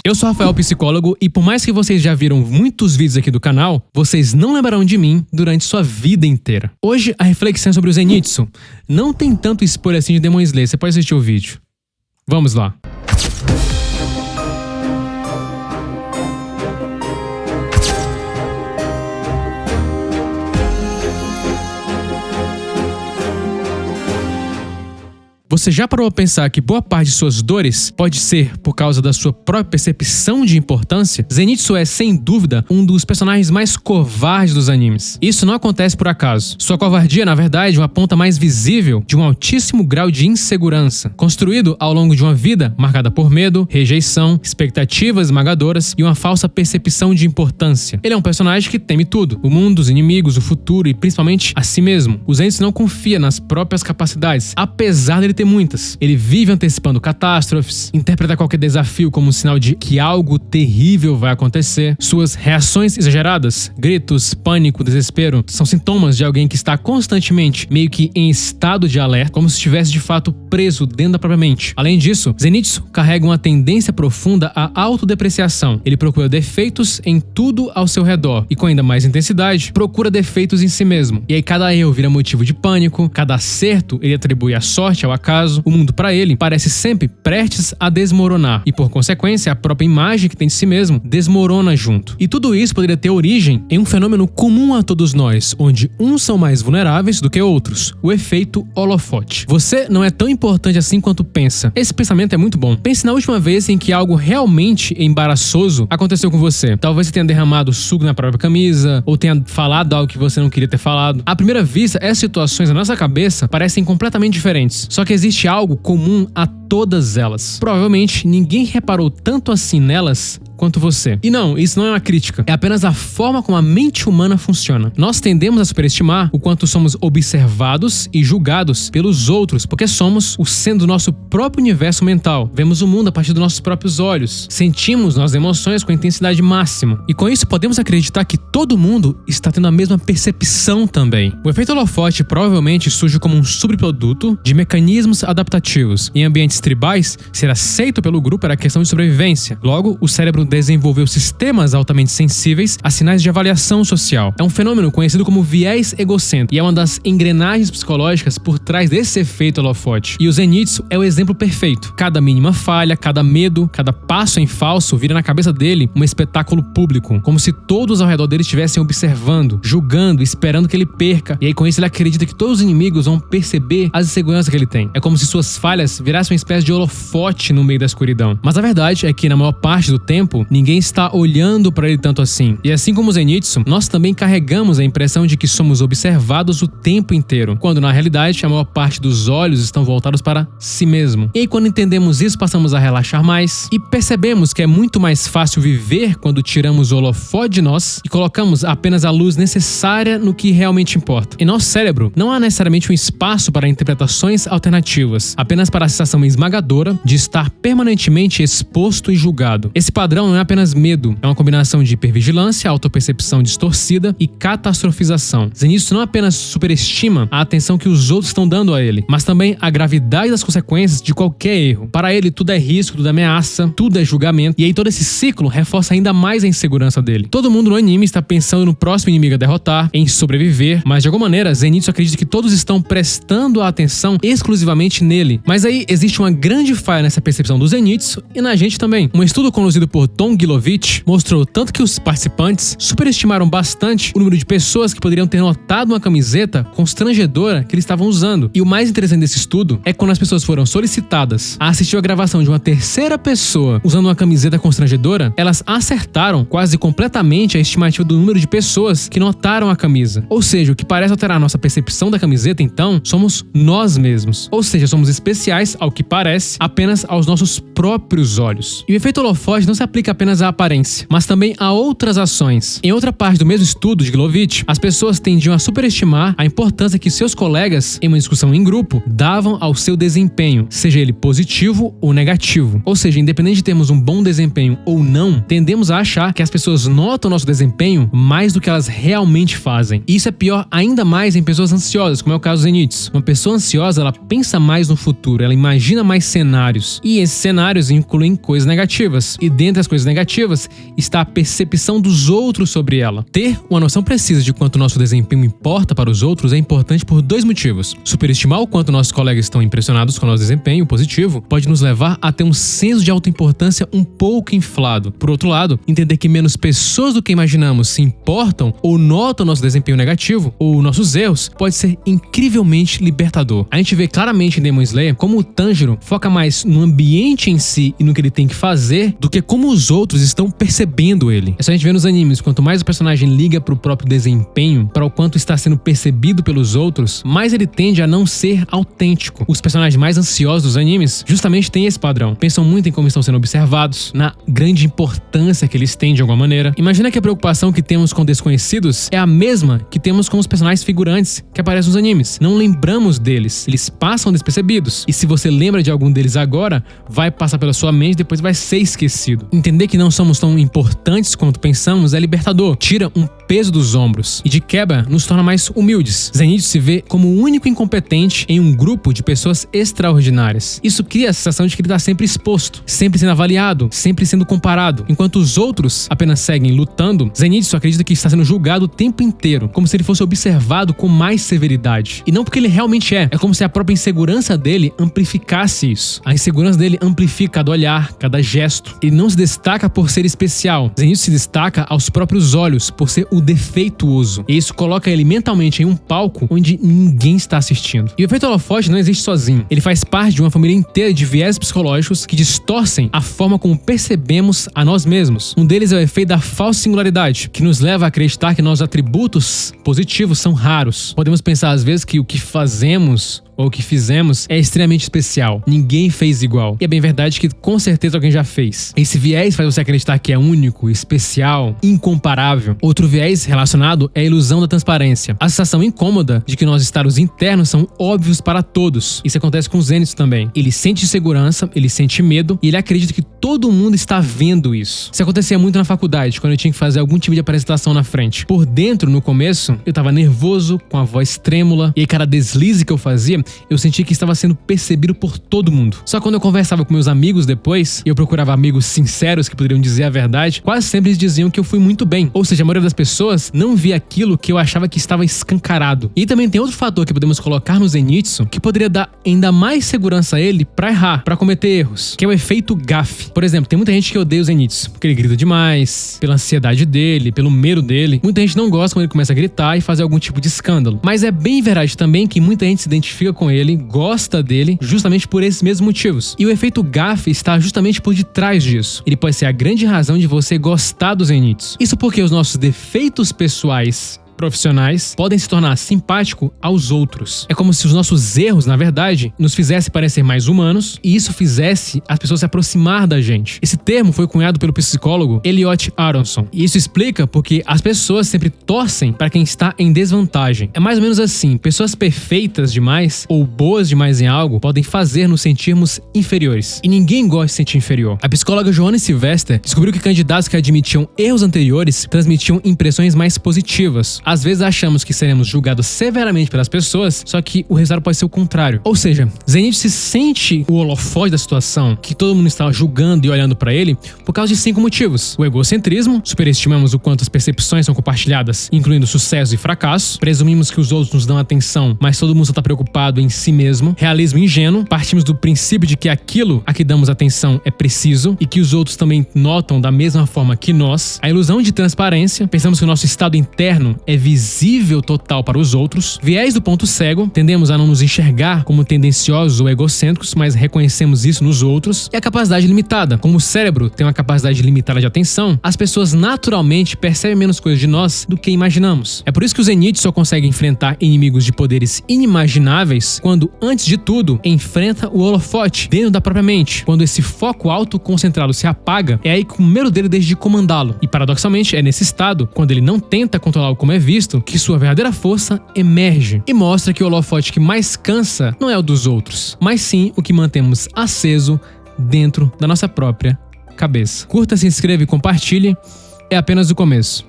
Eu sou Rafael, psicólogo, e por mais que vocês já viram muitos vídeos aqui do canal, vocês não lembrarão de mim durante sua vida inteira. Hoje, a reflexão é sobre o Zenitsu. Não tem tanto spoiler assim de Demon Slayer, você pode assistir o vídeo. Vamos lá. Você já parou a pensar que boa parte de suas dores pode ser por causa da sua própria percepção de importância? Zenitsu é, sem dúvida, um dos personagens mais covardes dos animes. Isso não acontece por acaso. Sua covardia, na verdade, é uma ponta mais visível de um altíssimo grau de insegurança, construído ao longo de uma vida marcada por medo, rejeição, expectativas esmagadoras e uma falsa percepção de importância. Ele é um personagem que teme tudo: o mundo, os inimigos, o futuro e principalmente a si mesmo. O Zenitsu não confia nas próprias capacidades, apesar dele ter muitas. Ele vive antecipando catástrofes, interpreta qualquer desafio como um sinal de que algo terrível vai acontecer. Suas reações exageradas, gritos, pânico, desespero, são sintomas de alguém que está constantemente meio que em estado de alerta, como se estivesse de fato preso dentro da própria mente. Além disso, Zenitsu carrega uma tendência profunda à autodepreciação. Ele procura defeitos em tudo ao seu redor e, com ainda mais intensidade, procura defeitos em si mesmo. E aí cada erro vira motivo de pânico, cada acerto ele atribui a sorte, ao acaso. O mundo para ele parece sempre prestes a desmoronar e, por consequência, a própria imagem que tem de si mesmo desmorona junto. E tudo isso poderia ter origem em um fenômeno comum a todos nós, onde uns são mais vulneráveis do que outros: o efeito holofote. Você não é tão importante assim quanto pensa. Esse pensamento é muito bom. Pense na última vez em que algo realmente embaraçoso aconteceu com você. Talvez você tenha derramado suco na própria camisa, ou tenha falado algo que você não queria ter falado. À primeira vista, essas situações na nossa cabeça parecem completamente diferentes. Só que existe algo comum a todas elas. Provavelmente ninguém reparou tanto assim nelas quanto você. E não, isso não é uma crítica. É apenas a forma como a mente humana funciona. Nós tendemos a superestimar o quanto somos observados e julgados pelos outros, porque somos o centro do nosso próprio universo mental. Vemos o mundo a partir dos nossos próprios olhos. Sentimos nossas emoções com intensidade máxima. E com isso podemos acreditar que todo mundo está tendo a mesma percepção também. O efeito holofote provavelmente surge como um subproduto de mecanismos adaptativos. Em ambientes tribais, ser aceito pelo grupo era questão de sobrevivência. Logo, o cérebro desenvolveu sistemas altamente sensíveis a sinais de avaliação social. É um fenômeno conhecido como viés egocêntrico e é uma das engrenagens psicológicas por trás desse efeito holofote. E o Zenitsu é o exemplo perfeito. Cada mínima falha, cada medo, cada passo em falso vira na cabeça dele um espetáculo público, como se todos ao redor dele estivessem observando, julgando, esperando que ele perca. E aí com isso ele acredita que todos os inimigos vão perceber as inseguranças que ele tem. É como se suas falhas virassem uma espécie de holofote no meio da escuridão. Mas a verdade é que na maior parte do tempo ninguém está olhando para ele tanto assim. E assim como o Zenitsu, nós também carregamos a impressão de que somos observados o tempo inteiro, quando na realidade a maior parte dos olhos estão voltados para si mesmo. E aí quando entendemos isso, passamos a relaxar mais e percebemos que é muito mais fácil viver quando tiramos o holofote de nós e colocamos apenas a luz necessária no que realmente importa. Em nosso cérebro não há necessariamente um espaço para interpretações alternativas, apenas para a sensação esmagadora de estar permanentemente exposto e julgado. Esse padrão não é apenas medo, é uma combinação de hipervigilância, autopercepção distorcida e catastrofização. Zenitsu não apenas superestima a atenção que os outros estão dando a ele, mas também a gravidade das consequências de qualquer erro. Para ele, tudo é risco, tudo é ameaça, tudo é julgamento, e aí todo esse ciclo reforça ainda mais a insegurança dele. Todo mundo no anime está pensando no próximo inimigo a derrotar, em sobreviver, mas de alguma maneira, Zenitsu acredita que todos estão prestando a atenção exclusivamente nele. Mas aí existe uma grande falha nessa percepção do Zenitsu e na gente também. Um estudo conduzido por Tom Gilovich mostrou tanto que os participantes superestimaram bastante o número de pessoas que poderiam ter notado uma camiseta constrangedora que eles estavam usando. E o mais interessante desse estudo é que quando as pessoas foram solicitadas a assistir a gravação de uma terceira pessoa usando uma camiseta constrangedora, elas acertaram quase completamente a estimativa do número de pessoas que notaram a camisa. Ou seja, o que parece alterar nossa percepção da camiseta, então, somos nós mesmos. Ou seja, somos especiais, ao que parece, apenas aos nossos próprios olhos. E o efeito holofote não se aplica apenas à aparência, mas também a outras ações. Em outra parte do mesmo estudo de Gilovich, as pessoas tendiam a superestimar a importância que seus colegas, em uma discussão em grupo, davam ao seu desempenho, seja ele positivo ou negativo. Ou seja, independente de termos um bom desempenho ou não, tendemos a achar que as pessoas notam nosso desempenho mais do que elas realmente fazem. E isso é pior ainda mais em pessoas ansiosas, como é o caso do Zenitsu. Uma pessoa ansiosa, ela pensa mais no futuro, ela imagina mais cenários. E esses cenários extraordinários incluem coisas negativas, e dentre as coisas negativas está a percepção dos outros sobre ela. Ter uma noção precisa de quanto nosso desempenho importa para os outros é importante por dois motivos. Superestimar o quanto nossos colegas estão impressionados com o nosso desempenho positivo pode nos levar a ter um senso de autoimportância um pouco inflado. Por outro lado, entender que menos pessoas do que imaginamos se importam ou notam nosso desempenho negativo ou nossos erros pode ser incrivelmente libertador. A gente vê claramente em Demon Slayer como o Tanjiro foca mais no ambiente em si e no que ele tem que fazer do que como os outros estão percebendo ele. É só a gente ver nos animes, quanto mais o personagem liga pro próprio desempenho, para o quanto está sendo percebido pelos outros, mais ele tende a não ser autêntico. Os personagens mais ansiosos dos animes justamente têm esse padrão. Pensam muito em como estão sendo observados, na grande importância que eles têm de alguma maneira. Imagina que a preocupação que temos com desconhecidos é a mesma que temos com os personagens figurantes que aparecem nos animes. Não lembramos deles, eles passam despercebidos. E se você lembra de algum deles agora, vai passar pela sua mente e depois vai ser esquecido. Entender que não somos tão importantes quanto pensamos é libertador. Tira um peso dos ombros e de quebra nos torna mais humildes. Zenitsu se vê como o único incompetente em um grupo de pessoas extraordinárias. Isso cria a sensação de que ele está sempre exposto, sempre sendo avaliado, sempre sendo comparado. Enquanto os outros apenas seguem lutando, Zenitsu acredita que está sendo julgado o tempo inteiro, como se ele fosse observado com mais severidade. E não porque ele realmente é como se a própria insegurança dele amplificasse isso. A insegurança dele amplifica cada olhar, cada gesto. Ele não se destaca por ser especial. Zenitsu se destaca aos próprios olhos, por ser o defeituoso. E isso coloca ele mentalmente em um palco onde ninguém está assistindo. E o efeito holofote não existe sozinho. Ele faz parte de uma família inteira de viés psicológicos que distorcem a forma como percebemos a nós mesmos. Um deles é o efeito da falsa singularidade, que nos leva a acreditar que nossos atributos positivos são raros. Podemos pensar às vezes que o que fazemos ou o que fizemos é extremamente especial. Ninguém fez igual. E é bem verdade que com certeza alguém já fez. Esse viés faz você acreditar que é único, especial, incomparável. Outro viés relacionado é a ilusão da transparência. A sensação incômoda de que nossos estados internos são óbvios para todos. Isso acontece com Zenitsu também. Ele sente insegurança, ele sente medo e ele acredita que todo mundo está vendo isso. Isso acontecia muito na faculdade, quando eu tinha que fazer algum tipo de apresentação na frente. Por dentro, no começo, eu tava nervoso, com a voz trêmula, e aí cada deslize que eu fazia, eu senti que estava sendo percebido por todo mundo. Só quando eu conversava com meus amigos depois, e eu procurava amigos sinceros que poderiam dizer a verdade, quase sempre eles diziam que eu fui muito bem. Ou seja, a maioria das pessoas não via aquilo que eu achava que estava escancarado. E também tem outro fator que podemos colocar no Zenitsu, que poderia dar ainda mais segurança a ele pra errar, pra cometer erros, que é o efeito gafe. Por exemplo, tem muita gente que odeia o Zenitsu, porque ele grita demais, pela ansiedade dele, pelo medo dele. Muita gente não gosta quando ele começa a gritar e fazer algum tipo de escândalo. Mas é bem verdade também que muita gente se identifica com ele, gosta dele, justamente por esses mesmos motivos. E o efeito gafe está justamente por detrás disso. Ele pode ser a grande razão de você gostar do Zenitsu. Isso porque os nossos defeitos pessoais profissionais podem se tornar simpático aos outros. É como se os nossos erros, na verdade, nos fizessem parecer mais humanos e isso fizesse as pessoas se aproximar da gente. Esse termo foi cunhado pelo psicólogo Eliot Aronson. E isso explica porque as pessoas sempre torcem para quem está em desvantagem. É mais ou menos assim, pessoas perfeitas demais ou boas demais em algo podem fazer nos sentirmos inferiores. E ninguém gosta de se sentir inferior. A psicóloga Joanne Sylvester descobriu que candidatos que admitiam erros anteriores transmitiam impressões mais positivas. Às vezes achamos que seremos julgados severamente pelas pessoas, só que o resultado pode ser o contrário. Ou seja, Zenitsu se sente o holofote da situação, que todo mundo está julgando e olhando para ele, por causa de 5 motivos. O egocentrismo, superestimamos o quanto as percepções são compartilhadas, incluindo sucesso e fracasso. Presumimos que os outros nos dão atenção, mas todo mundo só está preocupado em si mesmo. Realismo ingênuo, partimos do princípio de que aquilo a que damos atenção é preciso e que os outros também notam da mesma forma que nós. A ilusão de transparência, pensamos que o nosso estado interno é visível total para os outros. Viés do ponto cego, tendemos a não nos enxergar como tendenciosos ou egocêntricos, mas reconhecemos isso nos outros. E a capacidade limitada. Como o cérebro tem uma capacidade limitada de atenção, as pessoas naturalmente percebem menos coisas de nós do que imaginamos. É por isso que o Zenitsu só consegue enfrentar inimigos de poderes inimagináveis quando, antes de tudo, enfrenta o holofote dentro da própria mente. Quando esse foco alto concentrado se apaga, é aí que o medo dele deixa de comandá-lo. E paradoxalmente, é nesse estado, quando ele não tenta controlar como é visto, que sua verdadeira força emerge e mostra que o holofote que mais cansa não é o dos outros, mas sim o que mantemos aceso dentro da nossa própria cabeça. Curta, se inscreva e compartilhe. É apenas o começo.